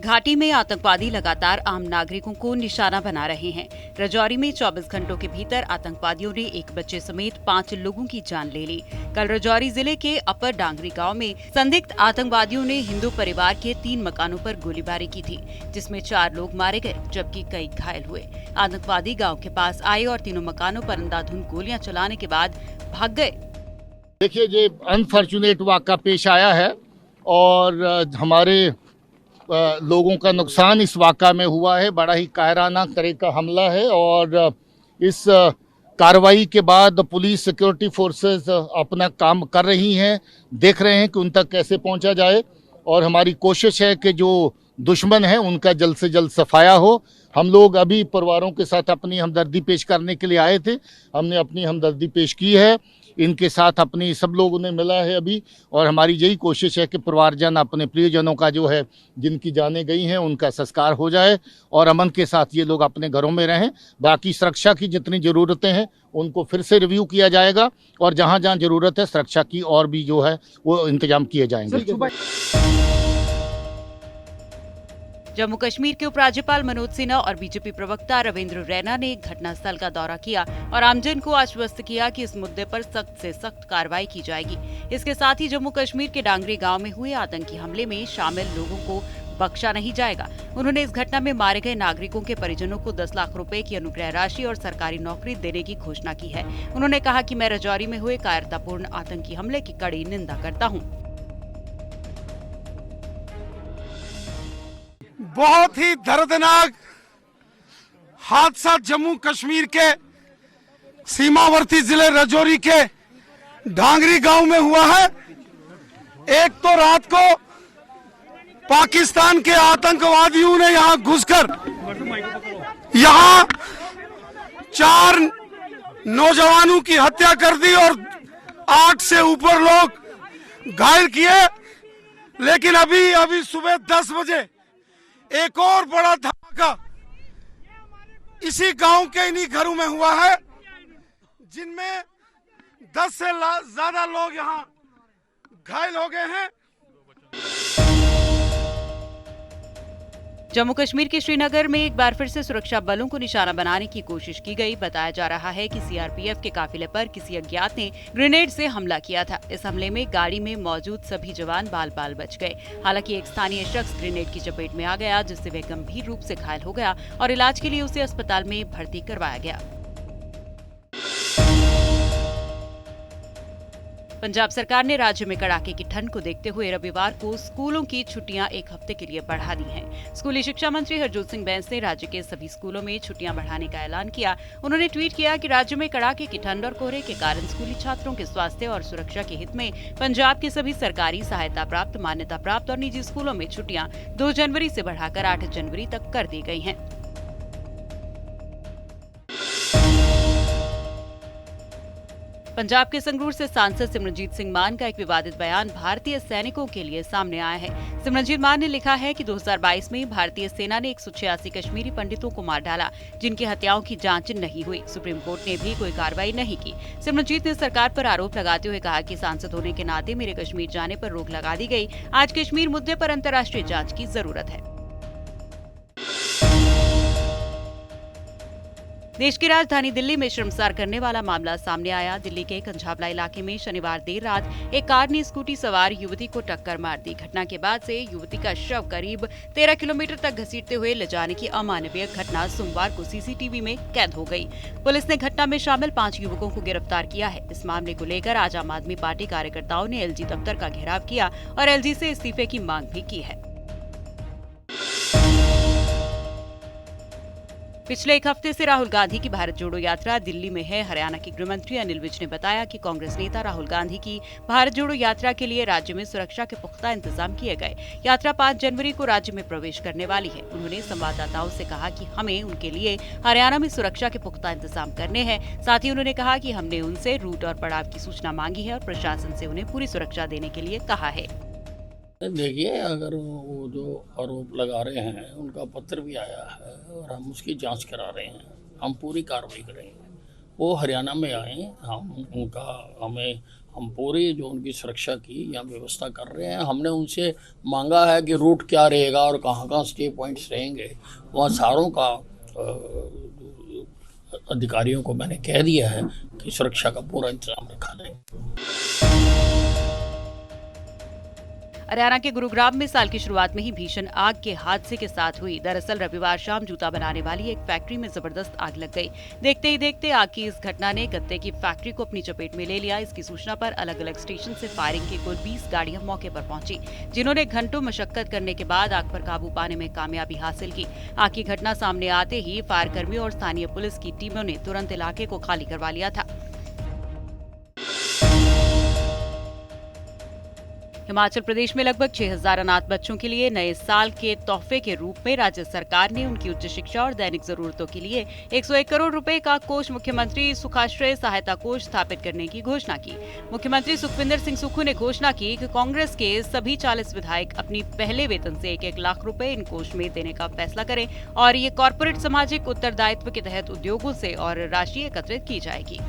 घाटी में आतंकवादी लगातार आम नागरिकों को निशाना बना रहे हैं। राजौरी में 24 घंटों के भीतर आतंकवादियों ने एक बच्चे समेत 5 लोगों की जान ले ली। कल राजौरी जिले के अपर डांगरी गांव में संदिग्ध आतंकवादियों ने हिंदू परिवार के 3 मकानों पर गोलीबारी की थी, जिसमें 4 लोग मारे गए जबकि कई घायल हुए। आतंकवादी गाँव के पास आए और तीनों मकानों पर अंधाधुंध गोलियां चलाने के बाद भाग गए। देखिए, ये अनफॉर्चुनेट वाक़ा पेश आया है और हमारे लोगों का नुकसान इस वाक़ा में हुआ है। बड़ा ही कायराना तरह का हमला है और इस कार्रवाई के बाद पुलिस सिक्योरिटी फोर्सेस अपना काम कर रही हैं, देख रहे हैं कि उन तक कैसे पहुंचा जाए और हमारी कोशिश है कि जो दुश्मन है उनका जल्द से जल्द सफाया हो। हम लोग अभी परिवारों के साथ अपनी हमदर्दी पेश करने के लिए आए थे, हमने अपनी हमदर्दी पेश की है, इनके साथ अपनी सब लोगों ने मिला है अभी और हमारी यही कोशिश है कि परिवारजन अपने प्रियजनों का जो है जिनकी जानें गई हैं उनका संस्कार हो जाए और अमन के साथ ये लोग अपने घरों में रहें। बाकी सुरक्षा की जितनी ज़रूरतें हैं उनको फिर से रिव्यू किया जाएगा और जहाँ जहाँ ज़रूरत है सुरक्षा की और भी जो है वो इंतजाम किए जाएंगे। जम्मू कश्मीर के उपराज्यपाल मनोज सिन्हा और बीजेपी प्रवक्ता रविंद्र रैना ने घटनास्थल का दौरा किया और आमजन को आश्वस्त किया कि इस मुद्दे पर सख्त से सख्त कार्रवाई की जाएगी। इसके साथ ही जम्मू कश्मीर के डांगरी गांव में हुए आतंकी हमले में शामिल लोगों को बख्शा नहीं जाएगा। उन्होंने इस घटना में मारे गए नागरिकों के परिजनों को 10 लाख रुपए की अनुग्रह राशि और सरकारी नौकरी देने की घोषणा की है। उन्होंने कहा कि मैं राजौरी में हुए कायरतापूर्ण आतंकी हमले की कड़ी निंदा करता हूँ। बहुत ही दर्दनाक हादसा जम्मू कश्मीर के सीमावर्ती जिले राजौरी के डांगरी गांव में हुआ है। एक तो रात को पाकिस्तान के आतंकवादियों ने यहां घुसकर यहां 4 नौजवानों की हत्या कर दी और 8 से ऊपर लोग घायल किए। लेकिन अभी सुबह 10 बजे एक और बड़ा धमाका इसी गांव के इन्हीं घरों में हुआ है, जिनमें 10 से ज्यादा लोग यहां घायल हो गए हैं। जम्मू कश्मीर के श्रीनगर में एक बार फिर से सुरक्षा बलों को निशाना बनाने की कोशिश की गई। बताया जा रहा है कि सीआरपीएफ के काफिले पर किसी अज्ञात ने ग्रेनेड से हमला किया था। इस हमले में गाड़ी में मौजूद सभी जवान बाल बाल बच गए। हालांकि एक स्थानीय शख्स ग्रेनेड की चपेट में आ गया, जिससे वह गंभीर रूप से घायल हो गया और इलाज के लिए उसे अस्पताल में भर्ती करवाया गया। पंजाब सरकार ने राज्य में कड़ाके की ठंड को देखते हुए रविवार को स्कूलों की छुट्टियां 1 हफ्ते के लिए बढ़ा दी हैं। स्कूली शिक्षा मंत्री हरजोत सिंह बैंस ने राज्य के सभी स्कूलों में छुट्टियां बढ़ाने का ऐलान किया। उन्होंने ट्वीट किया कि राज्य में कड़ाके की ठंड और कोहरे के कारण स्कूली छात्रों के स्वास्थ्य और सुरक्षा के हित में पंजाब के सभी सरकारी, सहायता प्राप्त, मान्यता प्राप्त और निजी स्कूलों में छुट्टियां 2 जनवरी से बढ़ाकर 8 जनवरी तक कर दी गई हैं। पंजाब के संगरूर से सांसद सिमरनजीत सिंह मान का एक विवादित बयान भारतीय सैनिकों के लिए सामने आया है। सिमरनजीत मान ने लिखा है कि 2022 में भारतीय सेना ने 186 कश्मीरी पंडितों को मार डाला, जिनकी हत्याओं की जांच नहीं हुई। सुप्रीम कोर्ट ने भी कोई कार्रवाई नहीं की। सिमरनजीत ने सरकार पर आरोप लगाते हुए कहा कि सांसद होने के नाते मेरे कश्मीर जाने पर रोक लगा दी गई। आज कश्मीर मुद्दे पर अंतर्राष्ट्रीय जाँच की जरूरत है। देश की राजधानी दिल्ली में शर्मसार करने वाला मामला सामने आया। दिल्ली के कंझावला इलाके में शनिवार देर रात एक कार ने स्कूटी सवार युवती को टक्कर मार दी। घटना के बाद से युवती का शव करीब 13 किलोमीटर तक घसीटते हुए ले जाने की अमानवीय घटना सोमवार को सीसीटीवी में कैद हो गई। पुलिस ने घटना में शामिल 5 युवकों को गिरफ्तार किया है। इस मामले को लेकर आज आम आदमी पार्टी कार्यकर्ताओं ने एलजी दफ्तर का घेराव किया और एलजी से इस्तीफे की मांग भी की है। पिछले 1 हफ्ते से राहुल गांधी की भारत जोड़ो यात्रा दिल्ली में है। हरियाणा के गृह मंत्री अनिल विज ने बताया कि कांग्रेस नेता राहुल गांधी की भारत जोड़ो यात्रा के लिए राज्य में सुरक्षा के पुख्ता इंतजाम किए गए। यात्रा 5 जनवरी को राज्य में प्रवेश करने वाली है। उन्होंने संवाददाताओं से कहा कि हमें उनके लिए हरियाणा में सुरक्षा के पुख्ता इंतजाम करने हैं। साथ ही उन्होंने कहा कि हमने उनसे रूट और पड़ाव की सूचना मांगी है और प्रशासन से उन्हें पूरी सुरक्षा देने के लिए कहा है। देखिए, अगर वो जो आरोप लगा रहे हैं उनका पत्र भी आया है और हम उसकी जांच करा रहे हैं। हम पूरी कार्रवाई करेंगे। वो हरियाणा में आए, हम उनका हमें हम पूरी जो उनकी सुरक्षा की यहाँ व्यवस्था कर रहे हैं। हमने उनसे मांगा है कि रूट क्या रहेगा और कहाँ कहाँ स्टे पॉइंट्स रहेंगे, वहाँ सारों का अधिकारियों को मैंने कह दिया है कि सुरक्षा का पूरा इंतजाम रखा जाए। हरियाणा के गुरुग्राम में साल की शुरुआत में ही भीषण आग के हादसे के साथ हुई। दरअसल रविवार शाम जूता बनाने वाली एक फैक्ट्री में जबरदस्त आग लग गई। देखते ही देखते आग की इस घटना ने गत्ते की फैक्ट्री को अपनी चपेट में ले लिया। इसकी सूचना पर अलग अलग स्टेशन से फायरिंग की कुल 20 गाड़ियां मौके पर पहुंची, जिन्होंने घंटों मशक्कत करने के बाद आग पर काबू पाने में कामयाबी हासिल की। आग की घटना सामने आते ही फायर कर्मियों और स्थानीय पुलिस की टीमों ने तुरंत इलाके को खाली करवा लिया था। हिमाचल प्रदेश में लगभग 6000 अनाथ बच्चों के लिए नए साल के तोहफे के रूप में राज्य सरकार ने उनकी उच्च शिक्षा और दैनिक जरूरतों के लिए 101 करोड़ रुपए का कोष मुख्यमंत्री सुखाश्रय सहायता कोष स्थापित करने की घोषणा की। मुख्यमंत्री सुखविंदर सिंह सुक्खू ने घोषणा की कि कांग्रेस के सभी 40 विधायक अपनी पहले वेतन से 1-1 लाख रुपए इन कोष में देने का फैसला करें और ये कॉर्पोरेट सामाजिक उत्तरदायित्व के तहत उद्योगों से और राशि एकत्रित की जाएगी।